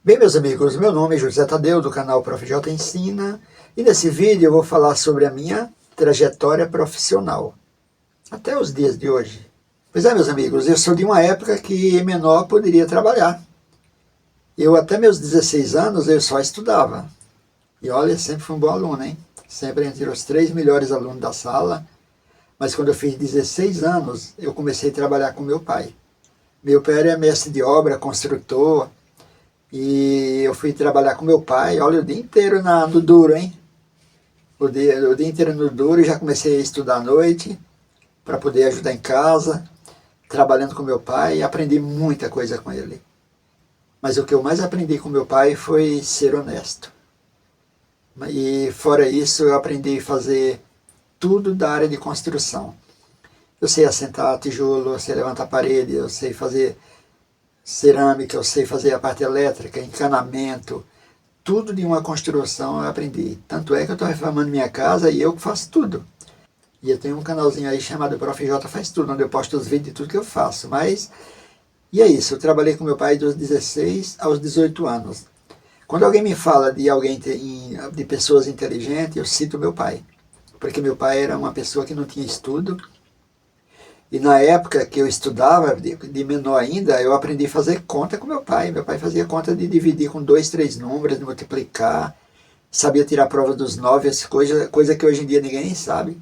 Bem, meus amigos, meu nome é José Tadeu, do canal Prof. J Ensina, e nesse vídeo eu vou falar sobre a minha trajetória profissional, até os dias de hoje. Pois é, meus amigos, eu sou de uma época que menor poderia trabalhar. Eu, até meus 16 anos, eu só estudava. E olha, sempre fui um bom aluno, hein? Sempre entre os 3 melhores alunos da sala. Mas quando eu fiz 16 anos, eu comecei a trabalhar com meu pai. Meu pai era mestre de obra, construtor, e eu fui trabalhar com meu pai, olha, o dia inteiro no duro, hein? O dia inteiro no duro, e já comecei a estudar à noite, para poder ajudar em casa, trabalhando com meu pai, e aprendi muita coisa com ele. Mas o que eu mais aprendi com meu pai foi ser honesto. E fora isso, eu aprendi a fazer tudo da área de construção. Eu sei assentar tijolo, eu sei levantar parede, eu sei fazer cerâmica, eu sei fazer a parte elétrica, encanamento, tudo de uma construção eu aprendi. Tanto é que eu estou reformando minha casa e eu que faço tudo. E eu tenho um canalzinho aí chamado Prof. J Faz Tudo, onde eu posto os vídeos de tudo que eu faço. Mas, e é isso, eu trabalhei com meu pai dos 16 aos 18 anos. Quando alguém me fala de alguém, de pessoas inteligentes, eu cito meu pai. Porque meu pai era uma pessoa que não tinha estudo. E na época que eu estudava, de menor ainda, eu aprendi a fazer conta com meu pai. Meu pai fazia conta de dividir com 2, 3 números, de multiplicar, sabia tirar a prova dos 9, coisa que hoje em dia ninguém sabe.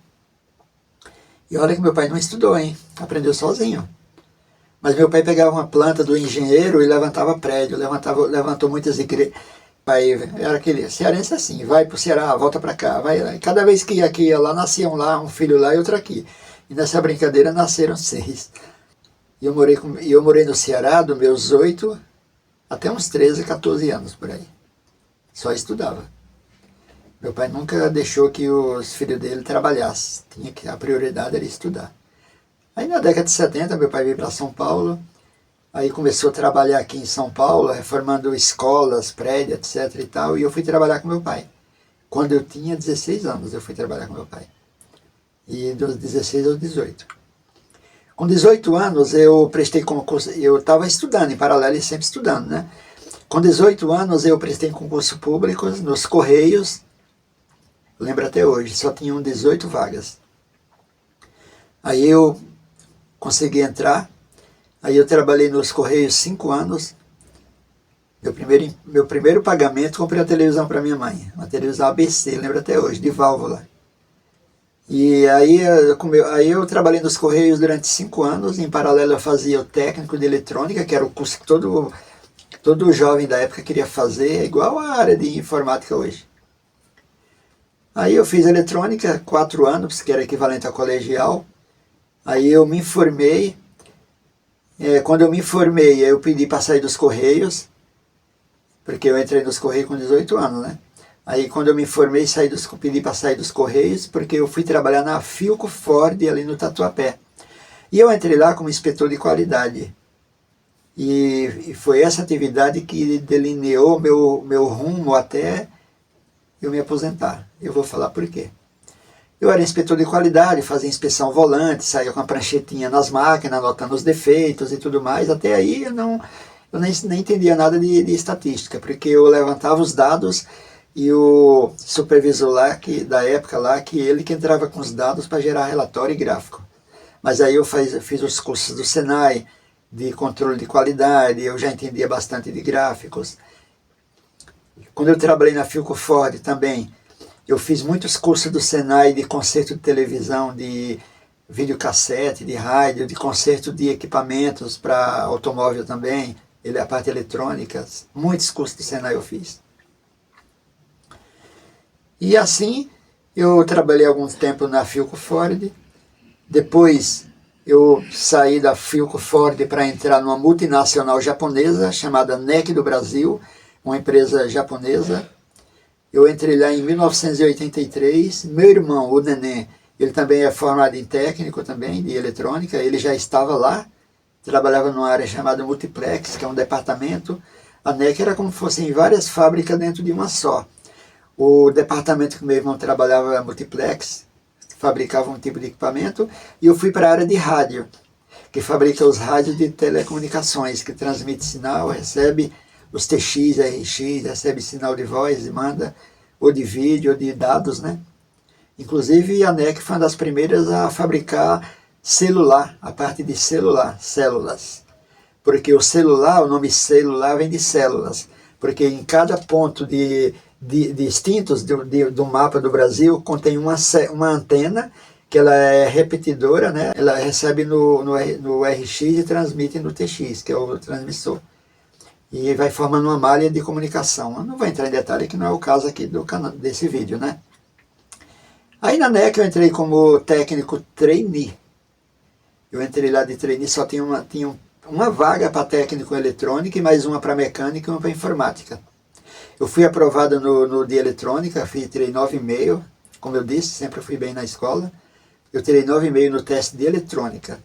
E olha que meu pai não estudou, hein? Aprendeu sozinho. Mas meu pai pegava uma planta do engenheiro e levantava prédio, levantou muitas igrejas. Pai era aquele cearense assim, vai pro Ceará, volta para cá, vai. Cada vez que ia lá, nascia um filho lá e outro aqui. E nessa brincadeira nasceram 6. E eu morei no Ceará dos meus 8 até uns 13, 14 anos por aí. Só estudava. Meu pai nunca deixou que os filhos dele trabalhassem. A prioridade era estudar. Aí na década de 70 meu pai veio para São Paulo. Aí começou a trabalhar aqui em São Paulo, reformando escolas, prédios, etc e tal. E eu fui trabalhar com meu pai. Quando eu tinha 16 anos eu fui trabalhar com meu pai. E dos 16 aos 18. Com 18 anos eu prestei concurso, eu estava estudando em paralelo e sempre estudando, né? Com 18 anos eu prestei concurso público nos Correios, lembro até hoje, só tinham 18 vagas. Aí eu consegui entrar, aí eu trabalhei nos Correios 5 anos, meu primeiro pagamento, comprei a televisão para minha mãe, uma televisão ABC, lembro até hoje, de válvula. E aí eu trabalhei nos Correios durante 5 anos, em paralelo eu fazia o técnico de eletrônica, que era o curso que todo jovem da época queria fazer, igual a área de informática hoje. Aí eu fiz eletrônica 4 anos, que era equivalente a colegial. Aí eu me formei. Quando eu me formei, eu pedi para sair dos Correios, porque eu entrei nos Correios com 18 anos, né? Aí quando eu me formei, pedi para sair dos Correios, porque eu fui trabalhar na Philco Ford, ali no Tatuapé. E eu entrei lá como inspetor de qualidade. E foi essa atividade que delineou meu rumo até eu me aposentar. Eu vou falar por quê. Eu era inspetor de qualidade, fazia inspeção volante, saía com a pranchetinha nas máquinas, anotando os defeitos e tudo mais. Até aí eu nem entendia nada de estatística, porque eu levantava os dados e o supervisor lá, da época lá, que ele que entrava com os dados para gerar relatório e gráfico. Mas aí eu fiz os cursos do Senai, de controle de qualidade, eu já entendia bastante de gráficos. Quando eu trabalhei na Philco Ford também, eu fiz muitos cursos do Senai de conserto de televisão, de videocassete, de rádio, de conserto de equipamentos para automóvel também, a parte eletrônica, muitos cursos do Senai eu fiz. E assim, eu trabalhei algum tempo na Philco Ford, depois eu saí da Philco Ford para entrar numa multinacional japonesa, chamada NEC do Brasil, uma empresa japonesa. Eu entrei lá em 1983, meu irmão, o Nenê, ele também é formado em técnico também, de eletrônica, ele já estava lá, trabalhava numa área chamada Multiplex, que é um departamento. A NEC era como se fossem várias fábricas dentro de uma só. O departamento que meu irmão trabalhava era Multiplex, fabricava um tipo de equipamento, e eu fui para a área de rádio, que fabrica os rádios de telecomunicações, que transmite sinal, recebe os TX, RX, recebe sinal de voz e manda, ou de vídeo, ou de dados, né? Inclusive a NEC foi uma das primeiras a fabricar celular, a parte de celular, células. Porque o celular, o nome celular vem de células, porque em cada ponto distintos do mapa do Brasil contém uma antena que ela é repetidora, né? Ela recebe no RX e transmite no TX, que é o transmissor. E vai formando uma malha de comunicação. Eu não vou entrar em detalhe, que não é o caso aqui desse vídeo, né? Aí na NEC eu entrei como técnico trainee. Eu entrei lá de trainee, só tinha uma vaga para técnico em eletrônica e mais uma para mecânica e uma para informática. Eu fui aprovado no de eletrônica, tirei 9,5, como eu disse, sempre fui bem na escola. Eu tirei 9,5 no teste de eletrônica.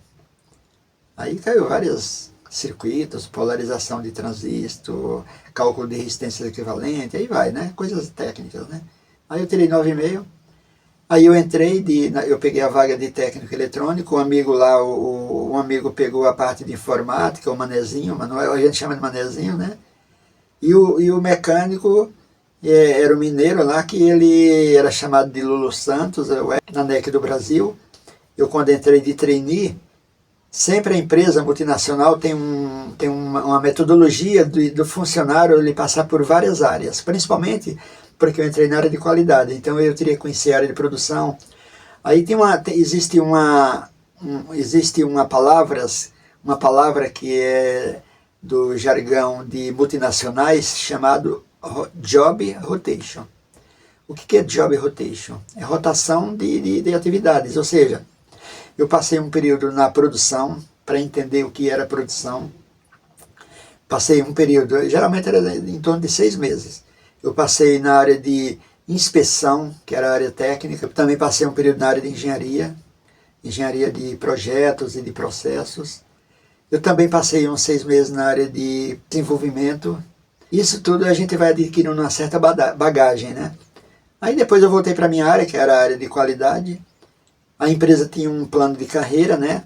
Aí caiu vários circuitos, polarização de transistor, cálculo de resistência equivalente, aí vai, né? Coisas técnicas, né? Aí eu tirei 9,5. Aí eu entrei, eu peguei a vaga de técnico eletrônico, um amigo lá, um amigo pegou a parte de informática, o Manezinho, Manuel, a gente chama de Manezinho, né? E o mecânico era o mineiro lá, que ele era chamado de Lulu Santos, na NEC do Brasil. Eu, quando entrei de trainee, sempre a empresa multinacional tem uma metodologia do funcionário ele passar por várias áreas, principalmente porque eu entrei na área de qualidade, então eu teria que conhecer a área de produção. Aí existe uma palavra que é do jargão de multinacionais chamado Job Rotation. O que é Job Rotation? É rotação de atividades, ou seja, eu passei um período na produção para entender o que era produção. Passei um período, geralmente era em torno de 6 meses. Eu passei na área de inspeção, que era a área técnica. Também passei um período na área de engenharia de projetos e de processos. Eu também passei uns 6 meses na área de desenvolvimento. Isso tudo a gente vai adquirindo uma certa bagagem, né? Aí depois eu voltei para a minha área, que era a área de qualidade. A empresa tinha um plano de carreira, né?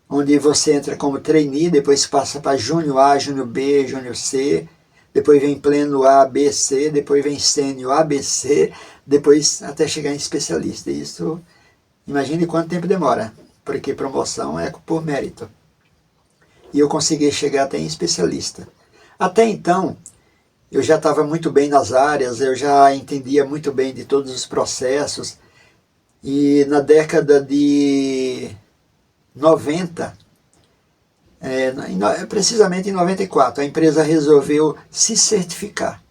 Onde você entra como trainee, depois passa para Júnior A, Júnior B, Júnior C, depois vem pleno A, B, C, depois vem sênior A, B, C, depois até chegar em especialista. Isso, imagine quanto tempo demora, porque promoção é por mérito. E eu consegui chegar até em especialista. Até então, eu já estava muito bem nas áreas, eu já entendia muito bem de todos os processos. E na década de 90, precisamente em 94, a empresa resolveu se certificar.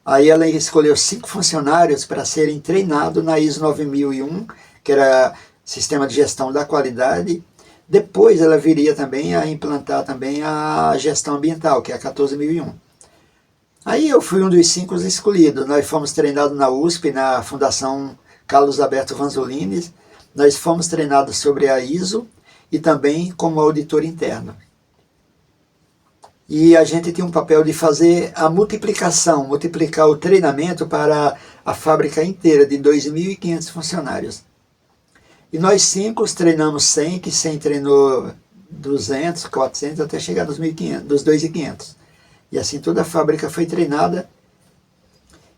Aí ela escolheu 5 funcionários para serem treinados na ISO 9001, que era Sistema de Gestão da Qualidade. Depois ela viria também a implantar também a gestão ambiental, que é a 14001. Aí eu fui um dos 5 escolhidos. Nós fomos treinados na USP, na Fundação Carlos Alberto Vanzolini. Nós fomos treinados sobre a ISO e também como auditor interno. E a gente tinha um papel de fazer a multiplicar o treinamento para a fábrica inteira de 2.500 funcionários. E nós 5 treinamos 100, que 100 treinou 200, 400, até chegar nos 1.500, dos 2.500. E assim toda a fábrica foi treinada.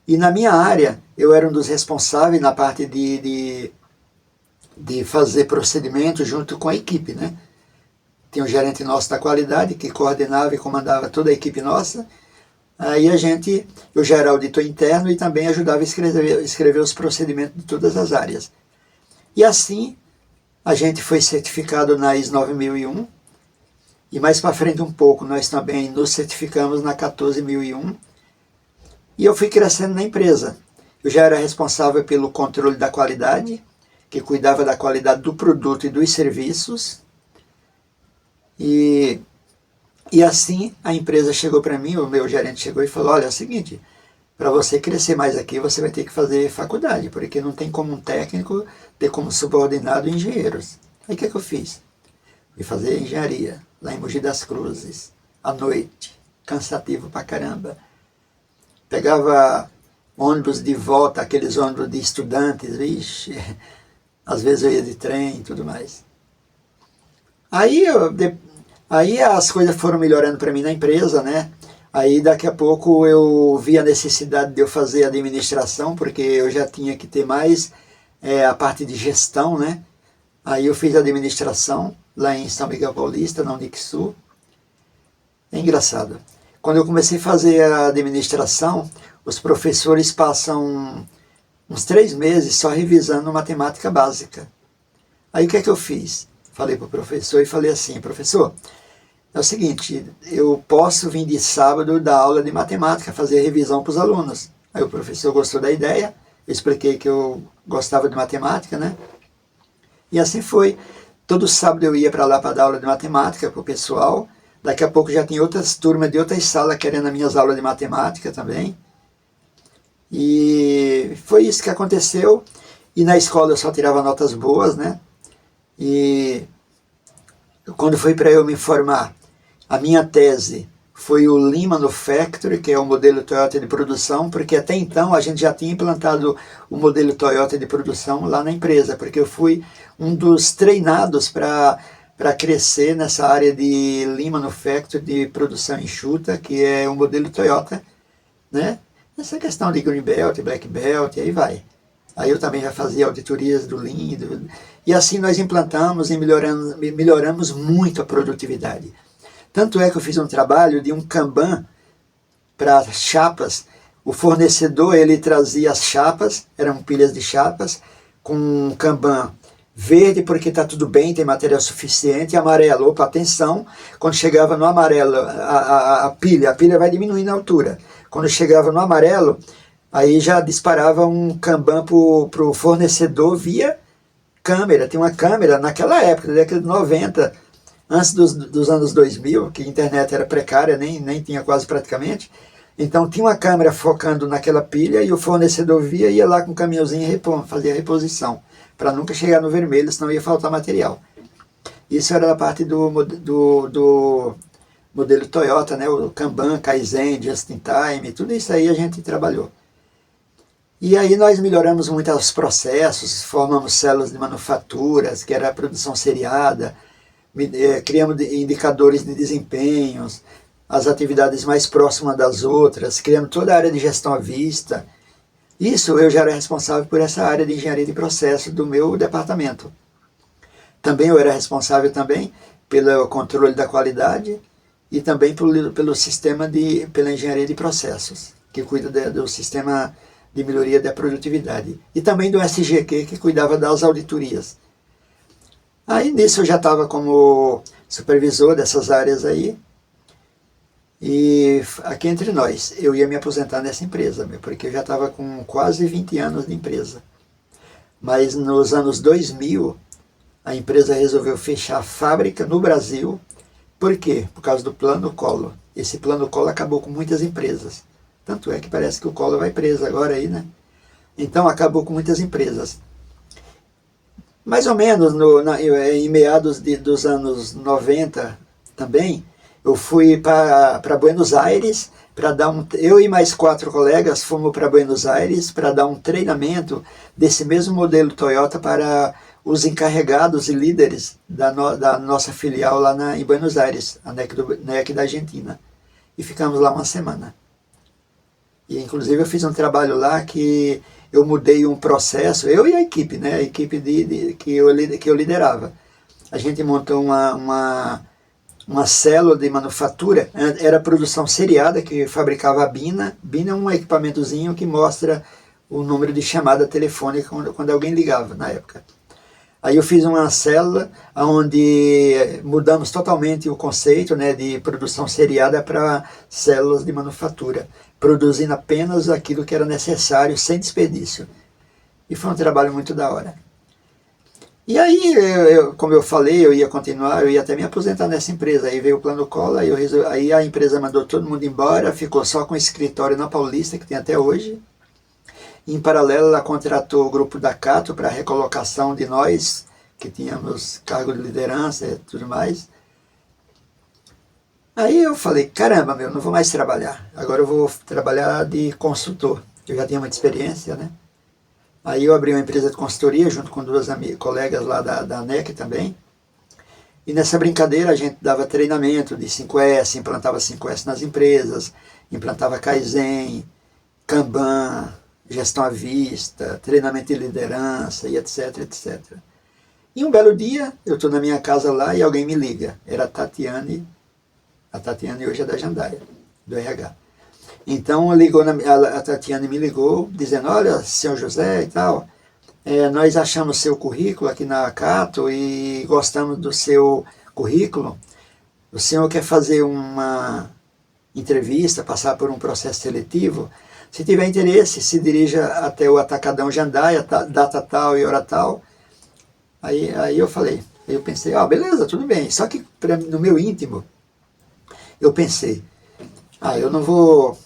E na minha área, eu era um dos responsáveis na parte de fazer procedimento junto com a equipe, né? Tinha um gerente nosso da qualidade que coordenava e comandava toda a equipe nossa. Aí eu já era auditor interno e também ajudava a escrever os procedimentos de todas as áreas. E assim, a gente foi certificado na ISO 9001, e mais para frente um pouco, nós também nos certificamos na 14001, e eu fui crescendo na empresa. Eu já era responsável pelo controle da qualidade, que cuidava da qualidade do produto e dos serviços, e assim a empresa chegou para mim, o meu gerente chegou e falou, olha, é o seguinte, para você crescer mais aqui, você vai ter que fazer faculdade, porque não tem como um técnico ter como subordinado engenheiros. Aí o que eu fiz? Fui fazer engenharia, lá em Mogi das Cruzes, à noite, cansativo pra caramba. Pegava ônibus de volta, aqueles ônibus de estudantes, vixe, às vezes eu ia de trem e tudo mais. Aí as coisas foram melhorando para mim na empresa, né? Aí daqui a pouco eu vi a necessidade de eu fazer administração, porque eu já tinha que ter mais a parte de gestão, né? Aí eu fiz administração lá em São Miguel Paulista, na Unixul. É engraçado. Quando eu comecei a fazer a administração, os professores passam uns 3 meses só revisando matemática básica. Aí o que é que eu fiz? Falei para o professor e falei assim, professor, é o seguinte, eu posso vir de sábado dar aula de matemática, fazer revisão para os alunos. Aí o professor gostou da ideia, eu expliquei que eu gostava de matemática, né? E assim foi. Todo sábado eu ia para lá para dar aula de matemática para o pessoal. Daqui a pouco já tinha outras turmas de outras salas querendo as minhas aulas de matemática também. E foi isso que aconteceu. E na escola eu só tirava notas boas, né? E quando foi para eu me formar, a minha tese foi o Lean Manufacturing, que é o modelo Toyota de produção, porque até então a gente já tinha implantado o modelo Toyota de produção lá na empresa, porque eu fui um dos treinados para crescer nessa área de Lean Manufacturing, de produção enxuta, que é o modelo Toyota, né? Essa questão de Green Belt, Black Belt, aí vai. Aí eu também já fazia auditorias do Lean, e assim nós implantamos e melhoramos muito a produtividade. Tanto é que eu fiz um trabalho de um Kanban para chapas. O fornecedor ele trazia as chapas, eram pilhas de chapas, com um Kanban verde porque está tudo bem, tem material suficiente, e amarelo, opa, atenção, quando chegava no amarelo, a pilha vai diminuindo a altura. Quando chegava no amarelo, aí já disparava um Kanban para o fornecedor via câmera. Tem uma câmera naquela época, da década de 90, antes dos anos 2000, que a internet era precária, nem tinha quase praticamente. Então tinha uma câmera focando naquela pilha e o fornecedor via e ia lá com um caminhãozinho e fazia a reposição, para nunca chegar no vermelho, senão ia faltar material. Isso era a parte do modelo Toyota, né? O Kanban, Kaizen, Just in Time, tudo isso aí a gente trabalhou. E aí nós melhoramos muito os processos, formamos células de manufaturas, que era a produção seriada, criamos indicadores de desempenhos, as atividades mais próximas das outras, criamos toda a área de gestão à vista. Isso eu já era responsável por essa área de engenharia de processo do meu departamento. Também eu era responsável também pelo controle da qualidade e também pelo sistema pela engenharia de processos, que cuida do sistema de melhoria da produtividade. E também do SGQ, que cuidava das auditorias. Aí nisso eu já estava como supervisor dessas áreas aí. E aqui entre nós, eu ia me aposentar nessa empresa, porque eu já estava com quase 20 anos de empresa. Mas nos anos 2000, a empresa resolveu fechar a fábrica no Brasil. Por quê? Por causa do Plano Collor. Esse Plano Collor acabou com muitas empresas. Tanto é que parece que o Collor vai preso agora aí, né? Então acabou com muitas empresas. Mais ou menos em meados dos anos 90 também, eu fui para Buenos Aires, eu e mais 4 colegas fomos para Buenos Aires para dar um treinamento desse mesmo modelo Toyota para os encarregados e líderes da nossa filial lá em Buenos Aires, a NEC da Argentina. E ficamos lá uma semana. E inclusive eu fiz um trabalho lá que eu mudei um processo, eu e a equipe, né? A equipe que eu liderava. A gente montou uma célula de manufatura, era produção seriada, que fabricava a Bina. Bina é um equipamentozinho que mostra o número de chamada telefônica quando alguém ligava na época. Aí eu fiz uma célula onde mudamos totalmente o conceito, né, de produção seriada para células de manufatura, produzindo apenas aquilo que era necessário, sem desperdício. E foi um trabalho muito da hora. E aí, como eu falei, eu ia continuar, eu ia até me aposentar nessa empresa. Aí veio o Plano Collor, aí a empresa mandou todo mundo embora, ficou só com o escritório na Paulista, que tem até hoje. Em paralelo, ela contratou o grupo da Cato para a recolocação de nós, que tínhamos cargo de liderança e tudo mais. Aí eu falei, caramba, não vou mais trabalhar. Agora eu vou trabalhar de consultor. Eu já tinha muita experiência, né? Aí eu abri uma empresa de consultoria junto com 2 colegas lá da NEC também. E nessa brincadeira a gente dava treinamento de 5S, implantava 5S nas empresas, implantava Kaizen, Kanban, gestão à vista, treinamento de liderança e etc, etc. E um belo dia, eu estou na minha casa lá e alguém me liga. Era a Tatiane hoje é da Jandaia, do RH. Então a Tatiane me ligou, dizendo, olha, senhor José e tal, nós achamos seu currículo aqui na Cato e gostamos do seu currículo. O senhor quer fazer uma entrevista, passar por um processo seletivo? Se tiver interesse, se dirija até o Atacadão Jandaia, data tal e hora tal. Aí eu falei, eu pensei, beleza, tudo bem. Só que no meu íntimo, eu pensei, eu não vou...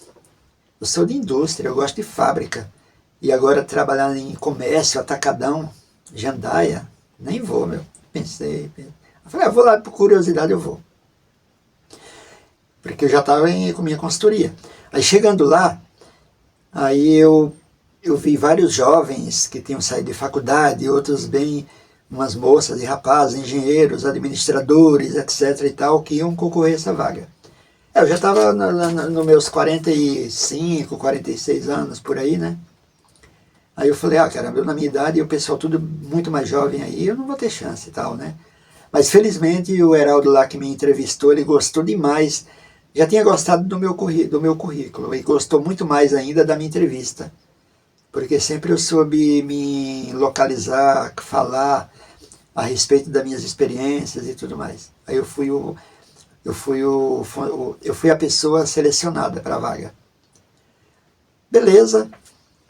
Eu sou de indústria, eu gosto de fábrica. E agora trabalhar em comércio, Atacadão, Jandaia, nem vou, meu. Pensei. Eu falei, vou lá por curiosidade, eu vou. Porque eu já estava com minha consultoria. Aí chegando lá, aí eu vi vários jovens que tinham saído de faculdade, outros bem, umas moças e rapazes, engenheiros, administradores, etc. e tal, que iam concorrer a essa vaga. Eu já estava nos meus 45, 46 anos, por aí, né? Aí eu falei, caramba, na minha idade, o pessoal tudo muito mais jovem aí, eu não vou ter chance e tal, né? Mas felizmente o Heraldo lá que me entrevistou, ele gostou demais, já tinha gostado do meu currículo, e gostou muito mais ainda da minha entrevista. Porque sempre eu soube me localizar, falar a respeito das minhas experiências e tudo mais. Aí eu fui a pessoa selecionada para a vaga. Beleza.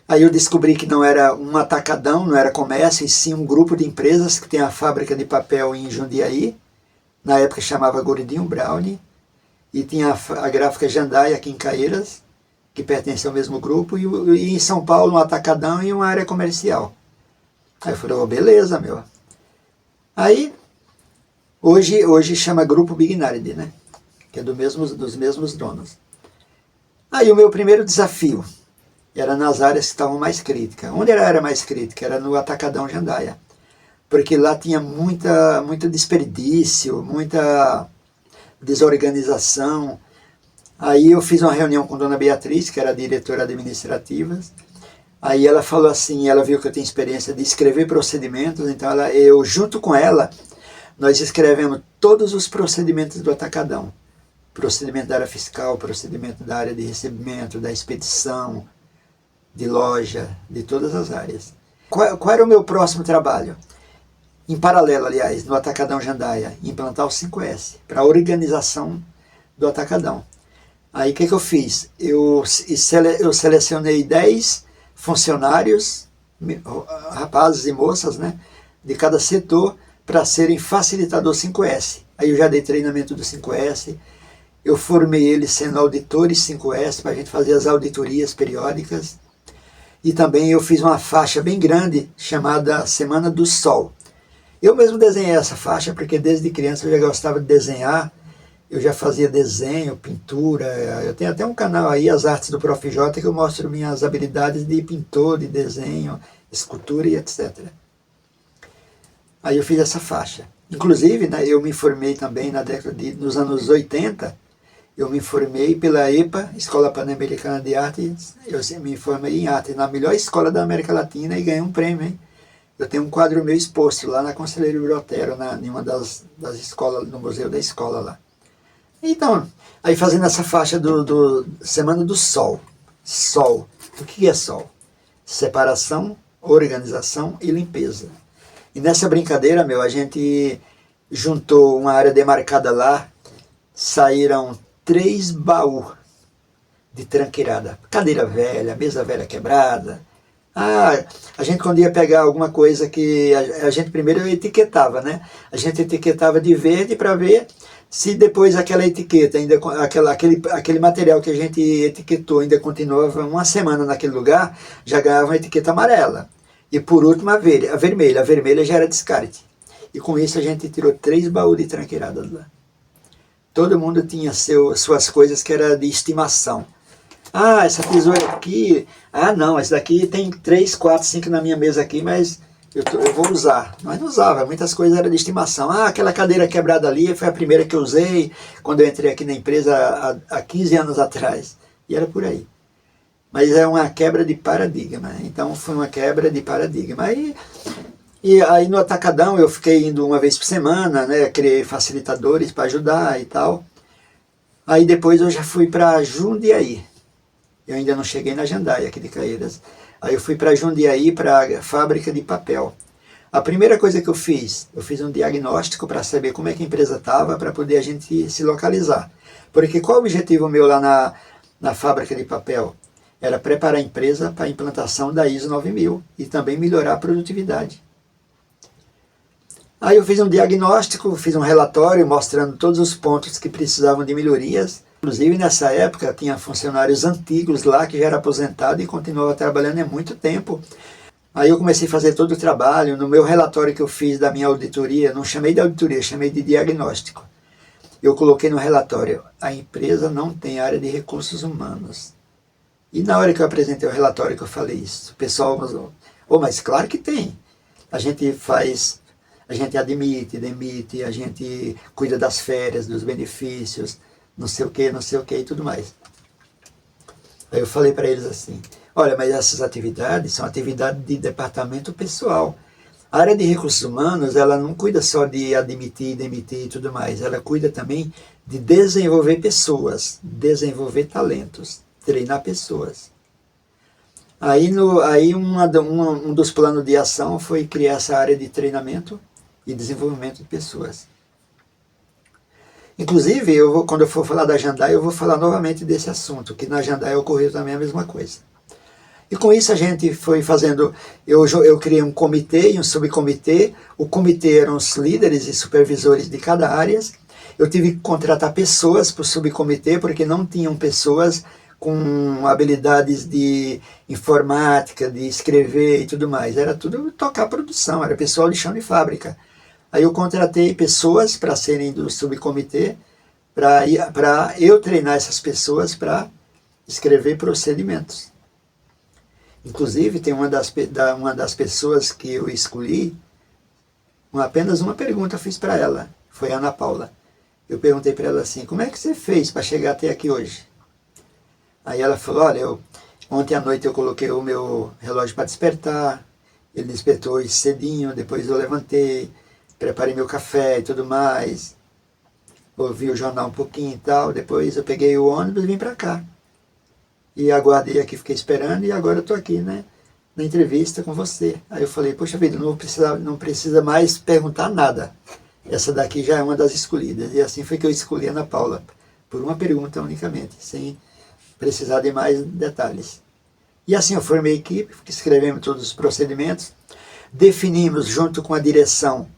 Aí eu descobri que não era um atacadão, não era comércio, e sim um grupo de empresas que tem a fábrica de papel em Jundiaí. Na época chamava Gordinho Brownie. E tinha a gráfica Jandaia aqui em Caieiras, que pertence ao mesmo grupo. E em São Paulo um atacadão e uma área comercial. Aí eu falei, beleza, meu. Aí... Hoje chama Grupo Bignardi, né? Que é dos mesmos donos. Aí o meu primeiro desafio era nas áreas que estavam mais críticas. Onde era a área mais crítica? Era no Atacadão Jandaia. Porque lá tinha muito desperdício, muita desorganização. Aí eu fiz uma reunião com a dona Beatriz, que era a diretora administrativa. Aí ela falou assim, ela viu que eu tenho experiência de escrever procedimentos, então eu junto com ela, nós escrevemos todos os procedimentos do Atacadão. Procedimento da área fiscal, procedimento da área de recebimento, da expedição, de loja, de todas as áreas. Qual era o meu próximo trabalho? Em paralelo, aliás, no Atacadão Jandaia, implantar o 5S, para a organização do Atacadão. Aí o que eu fiz? Eu selecionei 10 funcionários, rapazes e moças, né, de cada setor, para serem facilitador 5S. Aí eu já dei treinamento do 5S, eu formei eles sendo auditores 5S, para a gente fazer as auditorias periódicas, e também eu fiz uma faixa bem grande, chamada Semana do Sol. Eu mesmo desenhei essa faixa, porque desde criança eu já gostava de desenhar, eu já fazia desenho, pintura, eu tenho até um canal aí, As Artes do Prof. J, que eu mostro minhas habilidades de pintor, de desenho, escultura e etc. Aí eu fiz essa faixa. Inclusive, né, eu me formei também nos anos 80, eu me formei pela EPA, Escola Pan-Americana de Artes, eu me formei em arte, na melhor escola da América Latina, e ganhei um prêmio, hein? Eu tenho um quadro meu exposto lá na Conselheiro Brotero, em uma das escolas, no museu da escola lá. Então, aí fazendo essa faixa do Semana do Sol. Sol. O que é Sol? Separação, organização e limpeza. E nessa brincadeira, a gente juntou uma área demarcada lá, saíram 3 baús de tranqueirada. Cadeira velha, mesa velha quebrada. A gente quando ia pegar alguma coisa que a gente primeiro etiquetava, né? A gente etiquetava de verde para ver se depois aquela etiqueta, aquele material que a gente etiquetou ainda continuava uma semana naquele lugar, já ganhava uma etiqueta amarela. E por último a vermelha. A vermelha já era descarte. E com isso a gente tirou 3 baús de tranqueiradas lá. Todo mundo tinha suas coisas que era de estimação. Essa tesoura aqui... não, essa daqui tem 3, 4, 5 na minha mesa aqui, mas eu vou usar. Mas não usava, muitas coisas eram de estimação. Ah, aquela cadeira quebrada ali foi a primeira que eu usei quando eu entrei aqui na empresa há 15 anos atrás. E era por aí. Mas é uma quebra de paradigma. Então foi uma quebra de paradigma. E aí no Atacadão eu fiquei indo uma vez por semana, né? Criei facilitadores para ajudar e tal. Aí depois eu já fui para Jundiaí. Eu ainda não cheguei na Jandaia aqui de Caeiras. Aí eu fui para Jundiaí, para a fábrica de papel. A primeira coisa que eu fiz um diagnóstico para saber como é que a empresa estava, para poder a gente se localizar. Porque qual o objetivo meu lá na fábrica de papel? Era preparar a empresa para a implantação da ISO 9000 e também melhorar a produtividade. Aí eu fiz um diagnóstico, fiz um relatório mostrando todos os pontos que precisavam de melhorias. Inclusive nessa época tinha funcionários antigos lá que já era aposentado e continuava trabalhando há muito tempo. Aí eu comecei a fazer todo o trabalho. No meu relatório que eu fiz da minha auditoria, não chamei de auditoria, chamei de diagnóstico. Eu coloquei no relatório, a empresa não tem área de recursos humanos. E na hora que eu apresentei o relatório que eu falei isso, o pessoal falou, oh, mas claro que tem. A gente faz, a gente admite, demite, a gente cuida das férias, dos benefícios, não sei o que e tudo mais. Aí eu falei para eles assim, olha, mas essas atividades são atividades de departamento pessoal. A área de recursos humanos, ela não cuida só de admitir, demitir e tudo mais, ela cuida também de desenvolver pessoas, desenvolver talentos, treinar pessoas. Aí um dos planos de ação foi criar essa área de treinamento e desenvolvimento de pessoas. Inclusive, quando eu for falar da Jandaia, eu vou falar novamente desse assunto, que na Jandaia ocorreu também a mesma coisa. E com isso a gente foi fazendo, eu criei um comitê e um subcomitê, o comitê eram os líderes e supervisores de cada área, eu tive que contratar pessoas para o subcomitê, porque não tinham pessoas com habilidades de informática, de escrever e tudo mais, era tudo tocar produção, era pessoal de chão de fábrica. Aí eu contratei pessoas para serem do subcomitê, para eu treinar essas pessoas para escrever procedimentos. Inclusive, tem uma das pessoas que eu escolhi, apenas uma pergunta eu fiz para ela, foi a Ana Paula. Eu perguntei para ela assim, como é que você fez para chegar até aqui hoje? Aí ela falou, olha, ontem à noite eu coloquei o meu relógio para despertar, ele despertou cedinho, depois eu levantei, preparei meu café e tudo mais, ouvi o jornal um pouquinho e tal, depois eu peguei o ônibus e vim para cá. E aguardei aqui, fiquei esperando e agora eu estou aqui, né, na entrevista com você. Aí eu falei, poxa vida, não precisa mais perguntar nada. Essa daqui já é uma das escolhidas. E assim foi que eu escolhi a Ana Paula, por uma pergunta unicamente, sem precisar de mais detalhes. E assim eu formei a equipe, escrevemos todos os procedimentos, definimos junto com a direção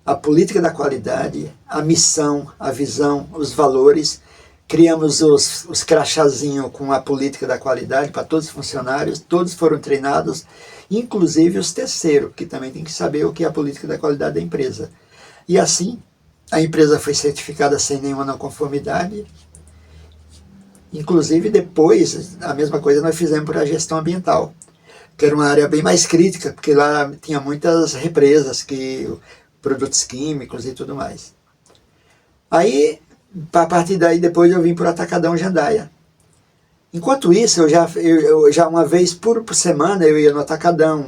a política da qualidade, a missão, a visão, os valores, criamos os crachazinhos com a política da qualidade para todos os funcionários, todos foram treinados, inclusive os terceiros, que também tem que saber o que é a política da qualidade da empresa. E assim, a empresa foi certificada sem nenhuma não conformidade. Inclusive depois, a mesma coisa nós fizemos para a gestão ambiental, que era uma área bem mais crítica, porque lá tinha muitas represas, produtos químicos e tudo mais. Aí, a partir daí, depois eu vim para o Atacadão Jandaia. Enquanto isso, eu já uma vez por semana eu ia no Atacadão,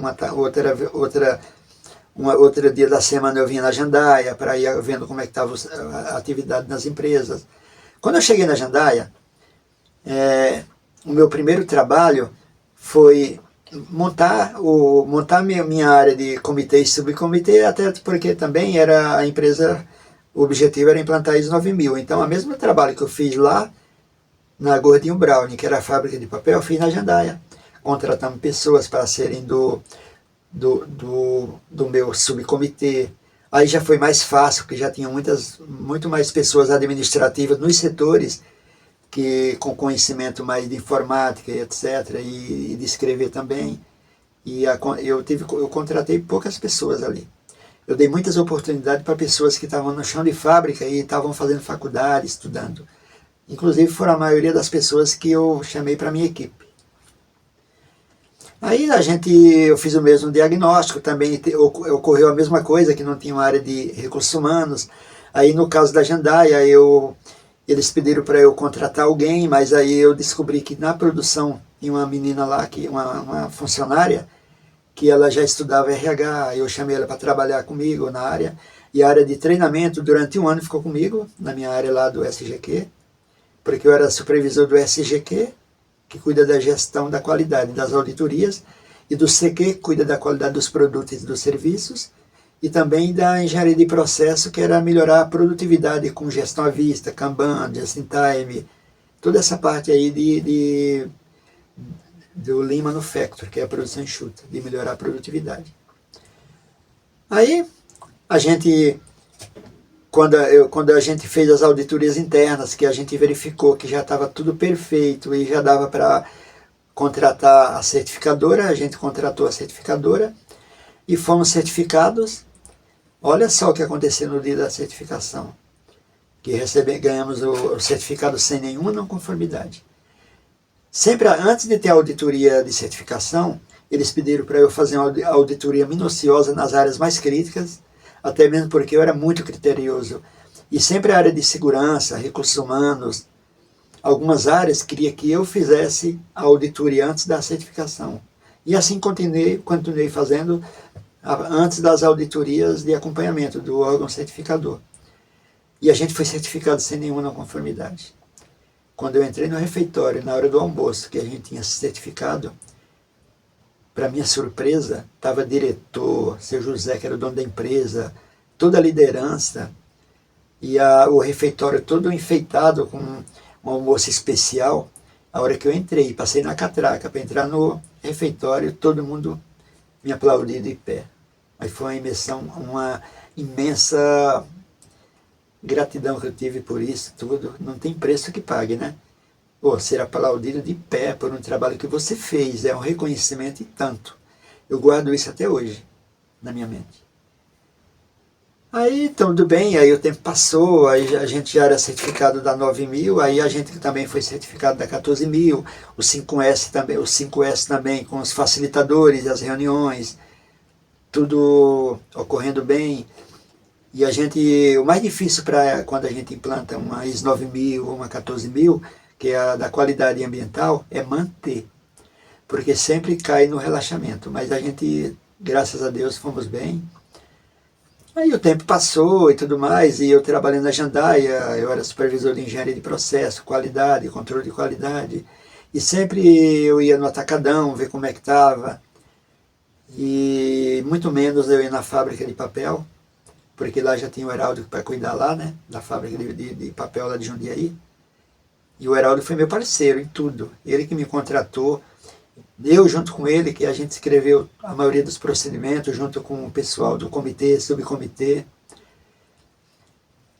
outro dia da semana eu vinha na Jandaia, para ir vendo como é que estava a atividade nas empresas. Quando eu cheguei na Jandaia, o meu primeiro trabalho foi montar minha área de comitê e subcomitê, até porque também era a empresa, o objetivo era implantar a ISO 9000. Então, o mesmo trabalho que eu fiz lá na Gordinho Brownie, que era a fábrica de papel, eu fiz na Jandaia. Contratamos pessoas para serem do meu subcomitê. Aí já foi mais fácil, porque já tinha muito mais pessoas administrativas nos setores, com conhecimento mais de informática, etc., e de escrever também. E eu contratei poucas pessoas ali. Eu dei muitas oportunidades para pessoas que estavam no chão de fábrica e estavam fazendo faculdade, estudando. Inclusive foram a maioria das pessoas que eu chamei para a minha equipe. Aí eu fiz o mesmo diagnóstico, também ocorreu a mesma coisa, que não tinha uma área de recursos humanos. Aí no caso da Jandaia, eles pediram para eu contratar alguém, mas aí eu descobri que na produção tinha uma menina lá, uma funcionária, que ela já estudava RH, eu chamei ela para trabalhar comigo na área, e a área de treinamento durante um ano ficou comigo, na minha área lá do SGQ, porque eu era supervisor do SGQ, que cuida da gestão da qualidade das auditorias, e do CQ, que cuida da qualidade dos produtos e dos serviços, e também da engenharia de processo, que era melhorar a produtividade com gestão à vista, Kanban, Just in Time, toda essa parte aí do Lean Manufacturing, que é a produção enxuta, de melhorar a produtividade. Aí, a gente, quando a gente fez as auditorias internas, que a gente verificou que já estava tudo perfeito e já dava para contratar a certificadora, a gente contratou a certificadora e fomos certificados. Olha só o que aconteceu no dia da certificação, que ganhamos o certificado sem nenhuma não conformidade. Sempre antes de ter a auditoria de certificação, eles pediram para eu fazer uma auditoria minuciosa nas áreas mais críticas, até mesmo porque eu era muito criterioso. E sempre a área de segurança, recursos humanos, algumas áreas queria que eu fizesse a auditoria antes da certificação. E assim continuei fazendo antes das auditorias de acompanhamento do órgão certificador. E a gente foi certificado sem nenhuma não conformidade. Quando eu entrei no refeitório, na hora do almoço, que a gente tinha certificado, para minha surpresa, estava diretor, seu José, que era o dono da empresa, toda a liderança, e o refeitório todo enfeitado com um almoço especial. A hora que eu entrei, passei na catraca para entrar no refeitório, todo mundo me aplaudiu de pé. Mas foi uma imensa gratidão que eu tive por isso tudo. Não tem preço que pague, né? Pô, ser aplaudido de pé por um trabalho que você fez, é um reconhecimento e tanto. Eu guardo isso até hoje, na minha mente. Aí, tudo bem, aí o tempo passou, aí a gente já era certificado da 9.000, aí a gente também foi certificado da 14.000, o 5S também com os facilitadores e as reuniões, tudo ocorrendo bem. E o mais difícil para quando a gente implanta uma ISO 9.000 ou uma 14.000, que é a da qualidade ambiental, é manter, porque sempre cai no relaxamento, mas a gente, graças a Deus, fomos bem. Aí o tempo passou e tudo mais, e eu trabalhando na Jandaia, eu era supervisor de engenharia de processo, qualidade, controle de qualidade, e sempre eu ia no atacadão ver como é que estava, e muito menos eu ia na fábrica de papel, porque lá já tinha o Heraldo para cuidar lá, né, da fábrica de papel lá de Jundiaí, e o Heraldo foi meu parceiro em tudo, ele que me contratou, eu junto com ele, que a gente escreveu a maioria dos procedimentos, junto com o pessoal do comitê, subcomitê.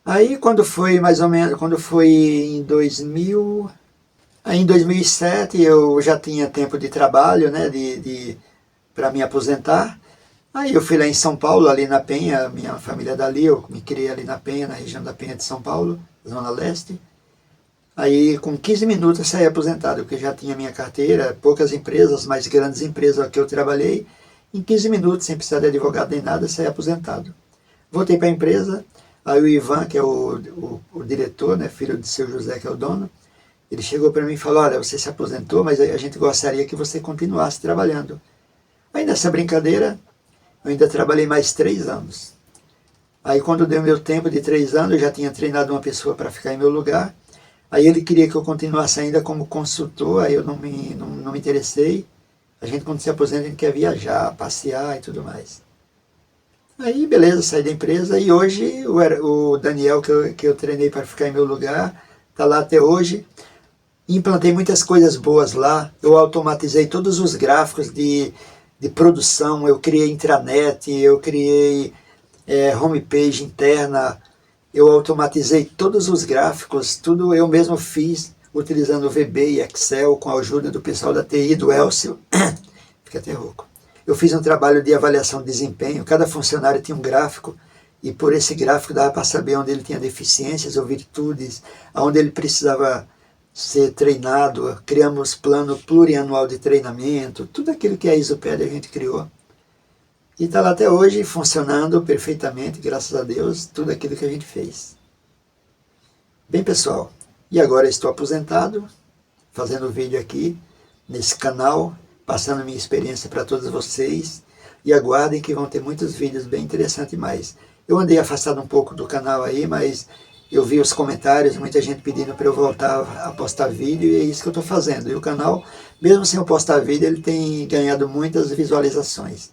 Aí quando foi mais ou menos, quando foi em 2000, aí em 2007 eu já tinha tempo de trabalho, né, para me aposentar. Aí eu fui lá em São Paulo, ali na Penha, minha família é dali, eu me criei ali na Penha, na região da Penha de São Paulo, Zona Leste. Aí, com 15 minutos, eu saí aposentado, porque já tinha minha carteira, poucas empresas, mas grandes empresas que eu trabalhei. Em 15 minutos, sem precisar de advogado nem nada, saí aposentado. Voltei para a empresa, aí o Ivan, que é o diretor, né, filho de seu José, que é o dono, ele chegou para mim e falou, olha, você se aposentou, mas a gente gostaria que você continuasse trabalhando. Aí, nessa brincadeira, eu ainda trabalhei mais 3 anos. Aí, quando deu meu tempo de 3 anos, eu já tinha treinado uma pessoa para ficar em meu lugar. Aí ele queria que eu continuasse ainda como consultor, aí eu não me interessei. A gente, quando se aposenta, a gente quer viajar, passear e tudo mais. Aí, beleza, saí da empresa e hoje o Daniel, que eu treinei para ficar em meu lugar, está lá até hoje. Implantei muitas coisas boas lá, eu automatizei todos os gráficos de produção, eu criei intranet, eu criei homepage interna, eu automatizei todos os gráficos, tudo eu mesmo fiz, utilizando o VB e Excel, com a ajuda do pessoal da TI, do Elcio. Fica até rouco. Eu fiz um trabalho de avaliação de desempenho, cada funcionário tinha um gráfico, e por esse gráfico dava para saber onde ele tinha deficiências ou virtudes, onde ele precisava ser treinado, criamos plano plurianual de treinamento, tudo aquilo que a Isoped a gente criou. E está lá até hoje funcionando perfeitamente, graças a Deus, tudo aquilo que a gente fez. Bem, pessoal, e agora estou aposentado, fazendo vídeo aqui nesse canal, passando minha experiência para todos vocês, e aguardem que vão ter muitos vídeos bem interessantes mais. Eu andei afastado um pouco do canal aí, mas eu vi os comentários, muita gente pedindo para eu voltar a postar vídeo, e é isso que eu estou fazendo. E o canal, mesmo sem eu postar vídeo, ele tem ganhado muitas visualizações.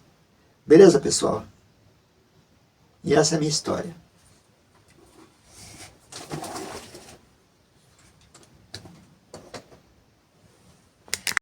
Beleza, pessoal? E essa é a minha história.